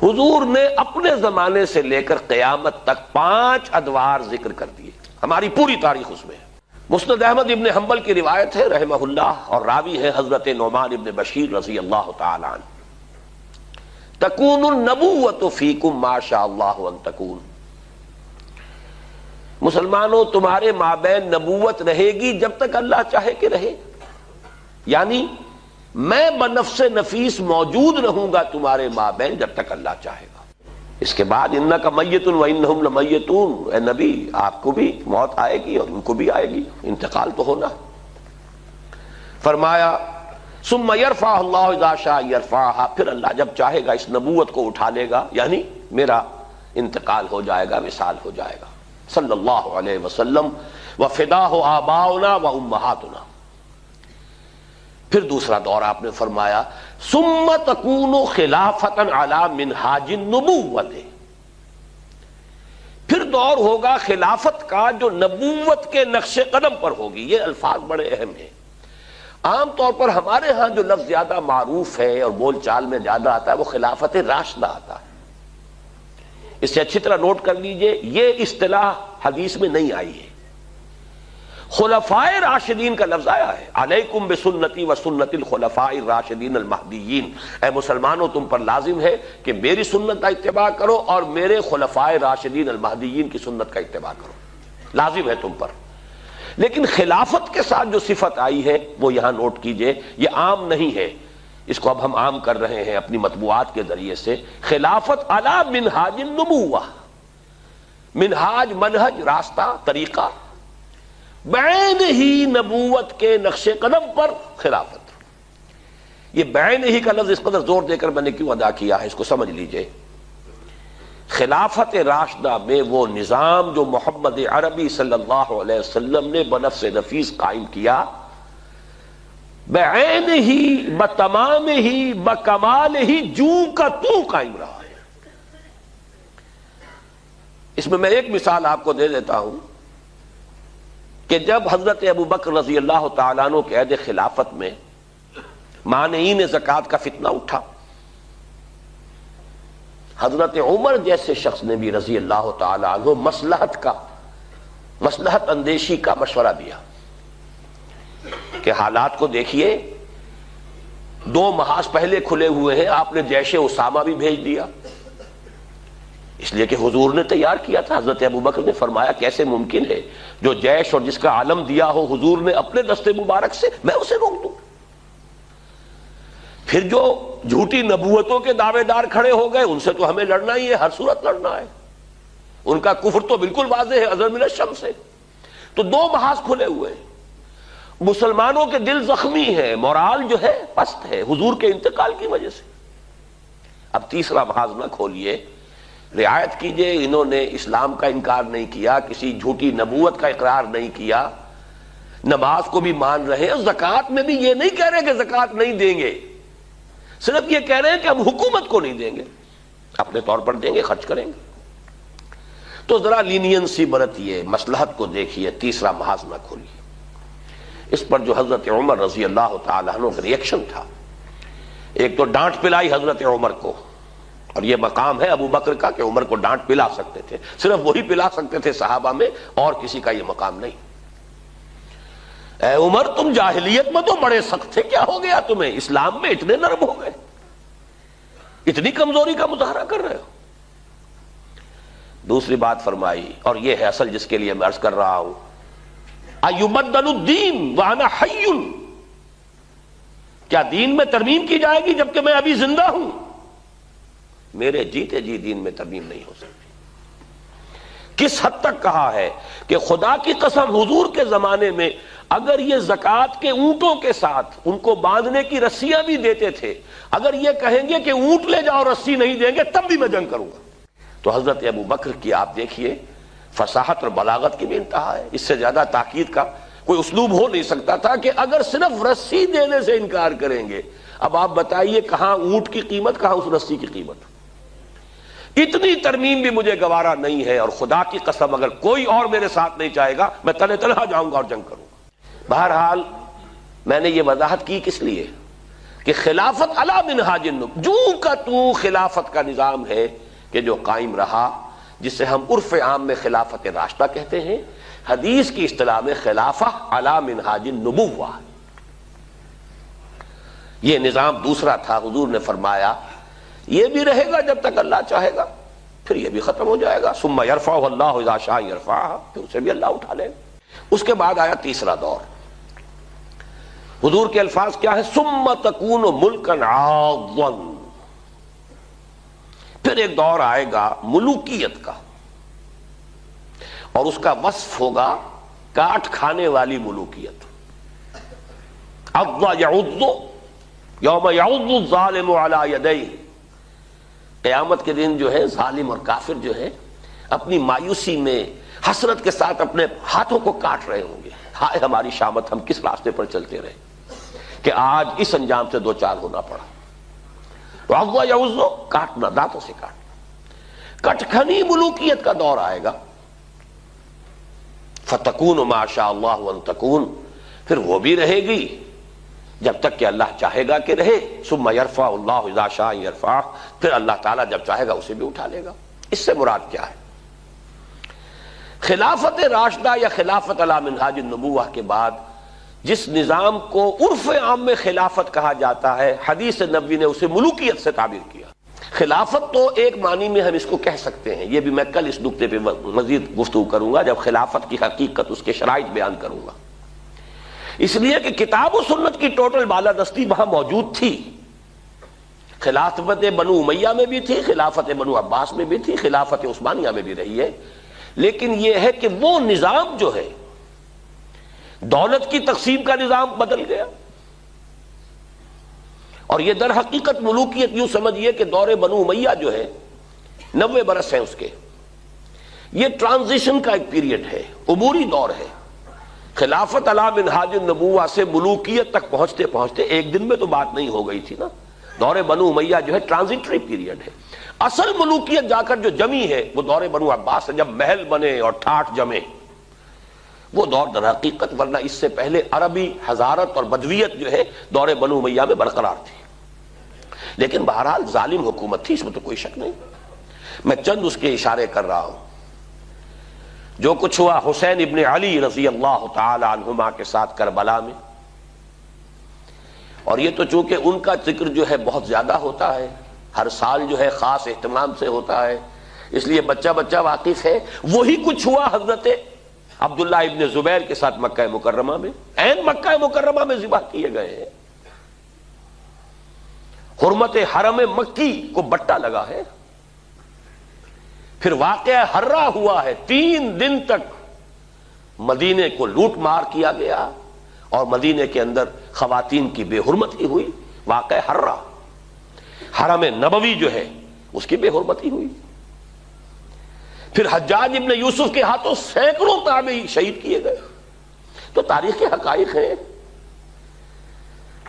حضور نے اپنے زمانے سے لے کر قیامت تک 5 ادوار ذکر کر دیے، ہماری پوری تاریخ اس میں ہے۔ مسند احمد ابن حنبل کی روایت ہے رحمہ اللہ، اور راوی ہے حضرت نعمان ابن بشیر رضی اللہ تعالی عنہ، تکون النبوۃ فیکم ما شاء اللہ ان تکون، مسلمانوں تمہارے مابین نبوت رہے گی جب تک اللہ چاہے کہ رہے، یعنی میں بنفس نفیس موجود رہوں گا تمہارے مابین جب تک اللہ چاہے گا۔ اس کے بعد انک میت وانہم لمیتون، اے نبی آپ کو بھی موت آئے گی اور ان کو بھی آئے گی، انتقال تو ہونا۔ فرمایا ثم یرفع اللہ اذا شاء یرفعها، پھر اللہ جب چاہے گا اس نبوت کو اٹھا لے گا، یعنی میرا انتقال ہو جائے گا، وصال ہو جائے گا صلی اللہ علیہ وسلم، وفداہ آباؤنا وامہاتنا۔ پھر دوسرا دور آپ نے فرمایا ثم تکون خلافتا علی منہاج النبوۃ، پھر دور ہوگا خلافت کا جو نبوت کے نقش قدم پر ہوگی۔ یہ الفاظ بڑے اہم ہیں، عام طور پر ہمارے ہاں جو لفظ زیادہ معروف ہے اور بول چال میں زیادہ آتا ہے وہ خلافت راشدہ آتا ہے۔ اس سے اچھی طرح نوٹ کر لیجئے، یہ اصطلاح حدیث میں نہیں آئی ہے، خلفائے راشدین کا لفظ آیا ہے، علیکم بسنتی و سنت الخلفاء الراشدین المہدیین، اے مسلمانوں تم پر لازم ہے کہ میری سنت کا اتباع کرو اور میرے خلفائے راشدین المہدیین کی سنت کا اتباع کرو، لازم ہے تم پر۔ لیکن خلافت کے ساتھ جو صفت آئی ہے وہ یہاں نوٹ کیجئے، یہ عام نہیں ہے، اس کو اب ہم عام کر رہے ہیں اپنی مطبوعات کے ذریعے سے۔ خلافت علی منہاج النبوہ، منہاج منہج راستہ طریقہ، بعین ہی نبوت کے نقش قدم پر خلافت۔ یہ بعین ہی کا لفظ اس قدر زور دے کر میں نے کیوں ادا کیا ہے اس کو سمجھ لیجئے۔ خلافت راشدہ میں وہ نظام جو محمد عربی صلی اللہ علیہ وسلم نے بنفس نفیس قائم کیا، بعین ہی بتمام ہی بکمال ہی جو کا تو قائم رہا ہے۔ اس میں ایک مثال آپ کو دے دیتا ہوں کہ جب حضرت ابو بکر رضی اللہ تعالیٰ عنہ کے عہد خلافت میں مانعین زکوٰۃ کا فتنہ اٹھا، حضرت عمر جیسے شخص نے بھی رضی اللہ تعالیٰ عنہ مصلحت اندیشی کا مشورہ دیا کہ حالات کو دیکھیے، 2 محاذ پہلے کھلے ہوئے ہیں، آپ نے جیش اسامہ بھی بھیج دیا، اس لیے کہ حضور نے تیار کیا تھا۔ حضرت ابو بکر نے فرمایا کیسے ممکن ہے جو جیش اور جس کا علم دیا ہو حضور نے اپنے دستے مبارک سے، میں اسے روک دوں؟ پھر جو جھوٹی نبوتوں کے دعوے دار کھڑے ہو گئے ان سے تو ہمیں لڑنا ہی ہے، ہر صورت لڑنا ہے، ان کا کفر تو بالکل واضح ہے ازہر من الشمس سے۔ تو 2 محاذ کھلے ہوئے ہیں، مسلمانوں کے دل زخمی ہیں، مورال جو ہے پست ہے حضور کے انتقال کی وجہ سے۔ اب تیسرا محاذ نہ کھولیے، رعایت کیجئے، انہوں نے اسلام کا انکار نہیں کیا، کسی جھوٹی نبوت کا اقرار نہیں کیا، نماز کو بھی مان رہے ہیں، زکوٰۃ میں بھی یہ نہیں کہہ رہے کہ زکوٰۃ نہیں دیں گے، صرف یہ کہہ رہے ہیں کہ ہم حکومت کو نہیں دیں گے، اپنے طور پر دیں گے، خرچ کریں گے۔ تو ذرا لینینسی برتیے، مصلحت کو دیکھیے، تیسرا محاذ نہ کھولیے۔ اس پر جو حضرت عمر رضی اللہ تعالیٰ عنہ کا ریئیکشن تھا، ایک تو ڈانٹ پلائی حضرت عمر کو، اور یہ مقام ہے ابو بکر کا کہ عمر کو ڈانٹ پلا سکتے تھے، صرف وہی پلا سکتے تھے صحابہ میں، اور کسی کا یہ مقام نہیں۔ اے عمر تم جاہلیت میں تو بڑے سخت تھے، کیا ہو گیا تمہیں؟ اسلام میں اتنے نرم ہو گئے، اتنی کمزوری کا مظاہرہ کر رہے ہو۔ دوسری بات فرمائی، اور یہ ہے اصل جس کے لیے میں عرض کر رہا ہوں، ایبدل الدین وانا حی، کیا دین میں ترمیم کی جائے گی جبکہ میں ابھی زندہ ہوں؟ میرے جیتے جی دین میں ترمیم نہیں ہو سکتی۔ کس حد تک کہا ہے کہ خدا کی قسم حضور کے زمانے میں اگر یہ زکوٰۃ کے اونٹوں کے ساتھ ان کو باندھنے کی رسیاں بھی دیتے تھے، اگر یہ کہیں گے کہ اونٹ لے جاؤ رسی نہیں دیں گے تب بھی میں جنگ کروں گا۔ تو حضرت ابو بکر کی آپ دیکھیے فصاحت اور بلاغت کی بھی انتہا ہے، اس سے زیادہ تاکید کا کوئی اسلوب ہو نہیں سکتا تھا کہ اگر صرف رسی دینے سے انکار کریں گے، اب آپ بتائیے کہاں اونٹ کی قیمت، کہاں اس رسی کی قیمت؟ اتنی ترمیم بھی مجھے گوارا نہیں ہے، اور خدا کی قسم اگر کوئی اور میرے ساتھ نہیں چاہے گا میں تنہا جاؤں گا اور جنگ کروں گا۔ بہرحال میں نے یہ وضاحت کی کس لیے کہ خلافت علی منہاج النبوہ، جو کا تو خلافت کا نظام ہے کہ جو قائم رہا، جسے ہم عرف عام میں خلافت راشدہ کہتے ہیں، حدیث کی اصطلاح میں خلافہ علی منہاج النبوہ۔ یہ نظام دوسرا تھا، حضور نے فرمایا یہ بھی رہے گا جب تک اللہ چاہے گا، پھر یہ بھی ختم ہو جائے گا، ثم یرفعہ اللہ اذا شاء یرفعہ، پھر اسے بھی اللہ اٹھا لے گا۔ اس کے بعد آیا تیسرا دور، حضور کے الفاظ کیا ہے؟ ثم تکون ملکا عاضا، پھر ایک دور آئے گا ملوکیت کا، اور اس کا وصف ہوگا کاٹ کھانے والی ملوکیت۔ عض یعض یوم یعض الظالم علی یدیہ، قیامت کے دن جو ہے ظالم اور کافر جو ہے اپنی مایوسی میں حسرت کے ساتھ اپنے ہاتھوں کو کاٹ رہے ہوں گے، ہائے ہماری شامت، ہم کس راستے پر چلتے رہے کہ آج اس انجام سے دوچار ہونا پڑا۔ تو عض یعض، کاٹنا، دانتوں سے کاٹنا۔ کٹکھنی ملوکیت کا دور آئے گا، فتکون ما شاء اللہ ان تکون، پھر وہ بھی رہے گی جب تک کہ اللہ چاہے گا کہ رہے، ثم یرفع اللہ اذا شاء یرفع، پھر اللہ تعالیٰ جب چاہے گا اسے بھی اٹھا لے گا۔ اس سے مراد کیا ہے؟ خلافت راشدہ یا خلافت علی منہاج النبوہ کے بعد جس نظام کو عرف عام میں خلافت کہا جاتا ہے، حدیث نبوی نے اسے ملوکیت سے تعبیر کیا۔ خلافت تو ایک معنی میں ہم اس کو کہہ سکتے ہیں، یہ بھی میں کل اس نکتے پہ مزید گفتگو کروں گا جب خلافت کی حقیقت، اس کے شرائط بیان کروں گا، اس لیے کہ کتاب و سنت کی ٹوٹل بالادستی وہاں موجود تھی۔ خلافت بنو امیہ میں بھی تھی، خلافت بنو عباس میں بھی تھی، خلافت عثمانیہ میں بھی رہی ہے، لیکن یہ ہے کہ وہ نظام جو ہے دولت کی تقسیم کا نظام بدل گیا، اور یہ در حقیقت ملوکیت یوں سمجھیے کہ دور بنو امیہ جو ہے 90 برس ہیں اس کے، یہ ٹرانزیشن کا ایک پیریڈ ہے، عبوری دور ہے۔ خلافت علی منہاج النبوہ سے ملوکیت تک پہنچتے پہنچتے ایک دن میں تو بات نہیں ہو گئی تھی نا، دور بنو امیہ جو ہے ٹرانزیٹری پیریڈ ہے۔ اصل ملوکیت جا کر جو جمی ہے وہ دور بنو عباس ہے، جب محل بنے اور ٹھاٹھ جمے، وہ دور در حقیقت، ورنہ اس سے پہلے عربی حضارت اور بدویت جو ہے دور بنو امیہ میں برقرار تھی، لیکن بہرحال ظالم حکومت تھی، اس میں تو کوئی شک نہیں۔ میں چند اس کے اشارے کر رہا ہوں۔ جو کچھ ہوا حسین ابن علی رضی اللہ تعالی عنہما کے ساتھ کربلا میں، اور یہ تو چونکہ ان کا ذکر جو ہے بہت زیادہ ہوتا ہے، ہر سال جو ہے خاص اہتمام سے ہوتا ہے، اس لیے بچہ بچہ واقف ہے۔ وہی کچھ ہوا حضرت عبداللہ ابن زبیر کے ساتھ مکہ مکرمہ میں، عین مکہ مکرمہ میں ذبح کیے گئے ہیں، حرمت حرم مکی کو بٹا لگا ہے۔ پھر واقعہ ہررا ہوا ہے، 3 دن تک مدینے کو لوٹ مار کیا گیا اور مدینے کے اندر خواتین کی بے حرمتی ہوئی، واقعہ ہررا۔ حرم نبوی جو ہے اس کی بے حرمتی ہوئی۔ پھر حجاج ابن یوسف کے ہاتھوں سینکڑوں تابعی شہید کیے گئے۔ تو تاریخ کے حقائق ہیں،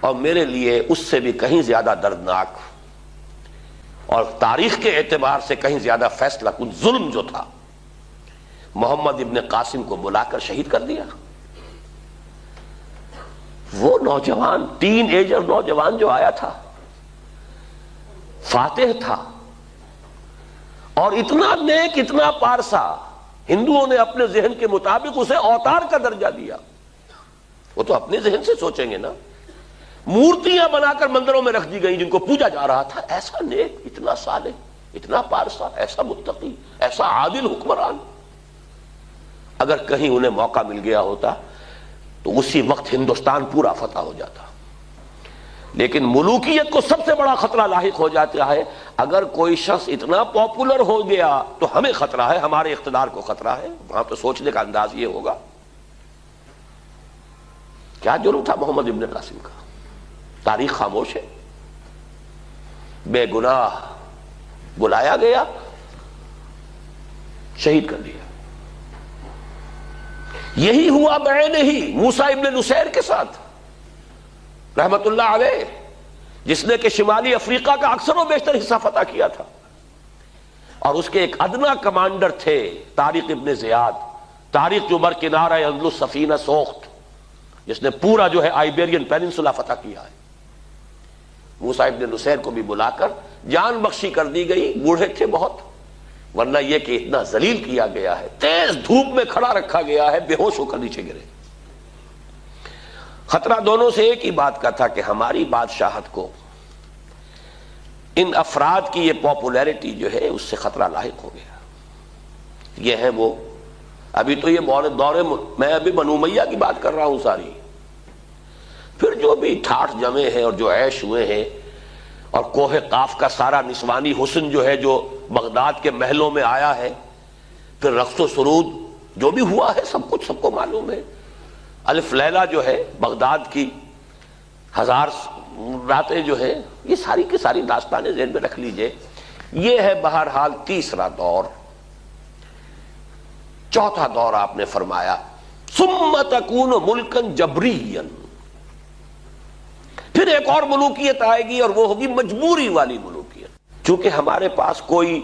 اور میرے لیے اس سے بھی کہیں زیادہ دردناک اور تاریخ کے اعتبار سے کہیں زیادہ فیصلہ کن ظلم جو تھا، محمد ابن قاسم کو بلا کر شہید کر دیا۔ وہ نوجوان، ٹین ایجر نوجوان جو آیا تھا، فاتح تھا، اور اتنا نیک، اتنا پارسا، ہندوؤں نے اپنے ذہن کے مطابق اسے اوتار کا درجہ دیا۔ وہ تو اپنے ذہن سے سوچیں گے نا، مورتیاں بنا کر مندروں میں رکھ دی گئی جن کو پوجا جا رہا تھا۔ ایسا نیک، اتنا صالح، اتنا پارسا، ایسا متقی، ایسا عادل حکمران، اگر کہیں انہیں موقع مل گیا ہوتا تو اسی وقت ہندوستان پورا فتح ہو جاتا۔ لیکن ملوکیت کو سب سے بڑا خطرہ لاحق ہو جاتا ہے اگر کوئی شخص اتنا پاپولر ہو گیا تو ہمیں خطرہ ہے، ہمارے اقتدار کو خطرہ ہے۔ وہاں تو سوچنے کا انداز یہ ہوگا کیا جرم تھا محمد ابن قاسم کا، تاریخ خاموش ہے، بے گناہ بلایا گیا، شہید کر دیا۔ یہی ہوا بعینہ ہی موسیٰ ابن نصیر کے ساتھ رحمت اللہ علیہ، جس نے کہ شمالی افریقہ کا اکثر و بیشتر حصہ فتح کیا تھا، اور اس کے ایک ادنا کمانڈر تھے طارق ابن زیاد، طارق جو بر کنارہ اندلس سفینہ سوخت، جس نے پورا جو ہے آئیبیرین پیننسولا فتح کیا ہے۔ موسیٰ ابن نصیر کو بھی بلا کر جان بخشی کر دی گئی، بوڑھے تھے بہت، ورنہ یہ کہ اتنا ذلیل کیا گیا ہے، تیز دھوپ میں کھڑا رکھا گیا ہے، بے ہوش ہو کر نیچے گرے۔ خطرہ دونوں سے ایک ہی بات کا تھا کہ ہماری بادشاہت کو ان افراد کی یہ پاپولیرٹی جو ہے اس سے خطرہ لاحق ہو گیا۔ یہ ہے وہ، ابھی تو یہ دور میں ابھی بنو امیہ کی بات کر رہا ہوں ساری، پھر جو بھی ٹھاٹھ جمے ہیں اور جو عیش ہوئے ہیں، اور کوہ قاف کا سارا نسوانی حسن جو ہے جو بغداد کے محلوں میں آیا ہے، پھر رقص و سرود جو بھی ہوا ہے، سب کچھ سب کو معلوم ہے۔ الف لیلہ جو ہے بغداد کی 1000 راتیں جو ہے، یہ ساری کی ساری داستانیں ذہن میں رکھ لیجئے۔ یہ ہے بہرحال تیسرا دور۔ چوتھا دور آپ نے فرمایا ثم تکون ملکا جبریا، پھر ایک اور ملوکیت آئے گی اور وہ ہوگی مجبوری والی ملوکیت۔ چونکہ ہمارے پاس کوئی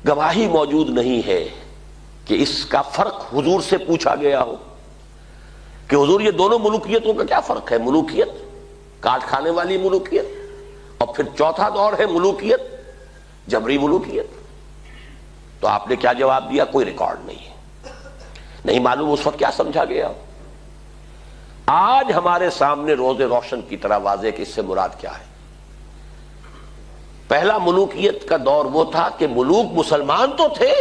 گواہی موجود نہیں ہے کہ اس کا فرق حضور سے پوچھا گیا ہو کہ حضور یہ دونوں ملوکیتوں کا کیا فرق ہے، ملوکیت کاٹ کھانے والی ملوکیت اور پھر چوتھا دور ہے ملوکیت جبری ملوکیت۔ تو آپ نے کیا جواب دیا؟ کوئی ریکارڈ نہیں ہے، نہیں معلوم اس وقت کیا سمجھا گیا۔ آج ہمارے سامنے روز روشن کی طرح واضح کہ اس سے مراد کیا ہے۔ پہلا ملوکیت کا دور وہ تھا کہ ملوک مسلمان تو تھے،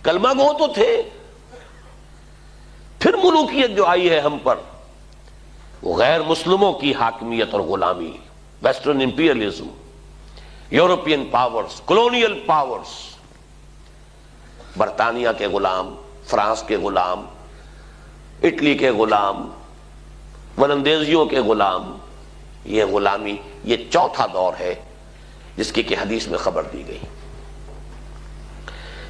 کلمہ گو تو تھے، پھر ملوکیت جو آئی ہے ہم پر وہ غیر مسلموں کی حاکمیت اور غلامی، western imperialism, European powers, colonial powers, برطانیہ کے غلام، فرانس کے غلام، اٹلی کے غلام، ولندیزیوں کے غلام، یہ غلامی، یہ چوتھا دور ہے جس کی کہ حدیث میں خبر دی گئی۔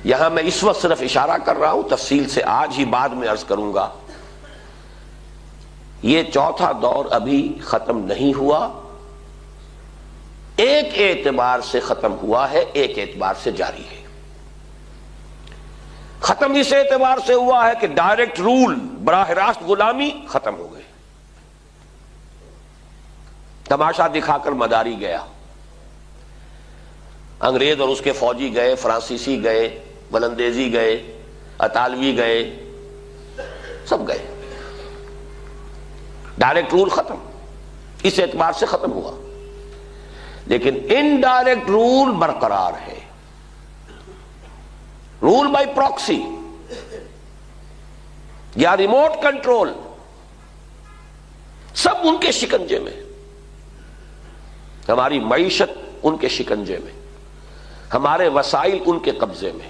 یہاں میں اس وقت صرف اشارہ کر رہا ہوں، تفصیل سے آج ہی بعد میں عرض کروں گا۔ یہ چوتھا دور ابھی ختم نہیں ہوا، ایک اعتبار سے ختم ہوا ہے، ایک اعتبار سے جاری ہے۔ ختم اس اعتبار سے ہوا ہے کہ ڈائریکٹ رول، براہ راست غلامی ختم ہو گئے، تماشا دکھا کر مداری گیا، انگریز اور اس کے فوجی گئے، فرانسیسی گئے، ولندیزی گئے، اطالوی گئے، سب گئے، ڈائریکٹ رول ختم، اس اعتبار سے ختم ہوا۔ لیکن انڈائریکٹ رول برقرار ہے، رول بائی پراکسی یا ریموٹ کنٹرول، سب ان کے شکنجے میں، ہماری معیشت ان کے شکنجے میں، ہمارے وسائل ان کے قبضے میں،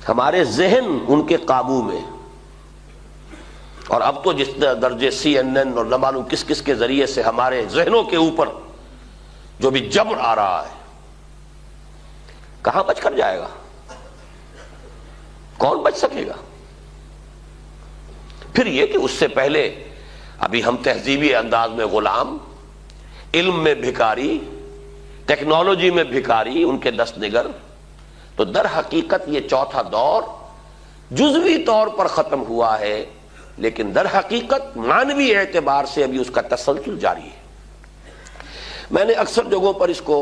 ہمارے ذہن ان کے قابو میں، اور اب تو جس درجے CNN اور نہ معلوم کس کس کے ذریعے سے ہمارے ذہنوں کے اوپر جو بھی جبر آ رہا ہے، کہاں بچ کر جائے گا؟ کون بچ سکے گا؟ پھر یہ کہ اس سے پہلے ابھی ہم تہذیبی انداز میں غلام، علم میں بھکاری، ٹیکنالوجی میں بھکاری، ان کے دست نگر۔ تو در حقیقت یہ چوتھا دور جزوی طور پر ختم ہوا ہے، لیکن در حقیقت معنوی اعتبار سے ابھی اس کا تسلسل جاری ہے۔ میں نے اکثر جگہوں پر اس کو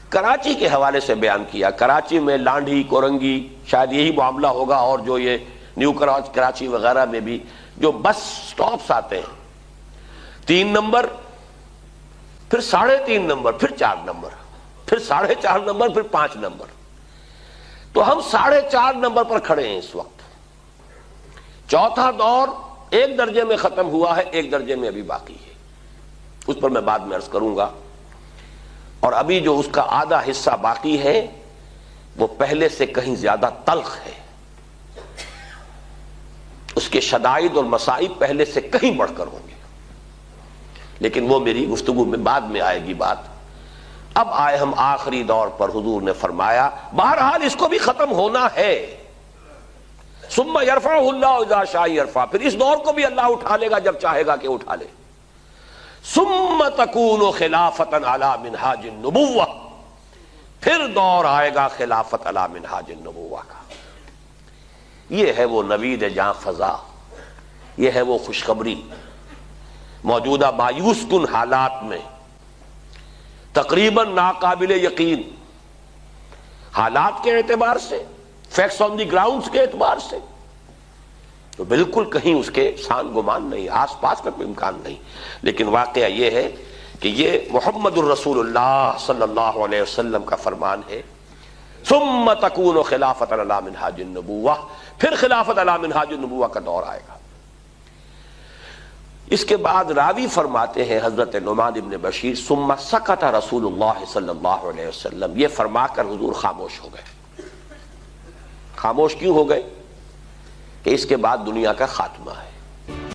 کراچی کے حوالے سے بیان کیا۔ کراچی میں لانڈھی، کورنگی، شاید یہی معاملہ ہوگا، اور جو یہ نیو کراچی وغیرہ میں بھی جو بس سٹاپس آتے ہیں، 3 نمبر، پھر 3.5 نمبر، پھر 4 نمبر، پھر 4.5 نمبر، پھر 5 نمبر، تو ہم 4.5 نمبر پر کھڑے ہیں اس وقت۔ چوتھا دور ایک درجے میں ختم ہوا ہے، ایک درجے میں ابھی باقی ہے، اس پر میں بعد میں عرض کروں گا۔ اور ابھی جو اس کا آدھا حصہ باقی ہے وہ پہلے سے کہیں زیادہ تلخ ہے، اس کے شدائد اور مصائب پہلے سے کہیں بڑھ کر ہوں گے، لیکن وہ میری گفتگو میں بعد میں آئے گی بات۔ اب آئے ہم آخری دور پر، حضور نے فرمایا بہرحال اس کو بھی ختم ہونا ہے۔ ثم یرفعہ اللہ اذا شاء یرفع، پھر اس دور کو بھی اللہ اٹھا لے گا جب چاہے گا کہ اٹھا لے۔ ثم تکون خلافتا علی منہاج النبوہ، پھر دور آئے گا خلافت علی منہاج النبوہ کا۔ یہ ہے وہ نوید جاں فضا، یہ ہے وہ خوشخبری موجودہ مایوس کن حالات میں تقریباً ناقابل یقین حالات کے اعتبار سے، فیکٹس آن دی گراؤنڈز کے اعتبار سے تو بالکل کہیں اس کے سان گمان نہیں، آس پاس کا کوئی امکان نہیں. لیکن واقعہ یہ ہے کہ یہ محمد الرسول اللہ صلی اللہ علیہ وسلم کا فرمان ہے، ثم تکون خلافۃ علی منہاج النبوہ، پھر خلافت علی منہاج النبوہ کا دور آئے گا. اس کے بعد راوی فرماتے ہیں حضرت نعمان بن بشیر، ثم سکت رسول اللہ صلی اللہ علیہ وسلم، یہ فرما کر حضور خاموش ہو گئے. خاموش کیوں ہو گئے؟ کہ اس کے بعد دنیا کا خاتمہ ہے.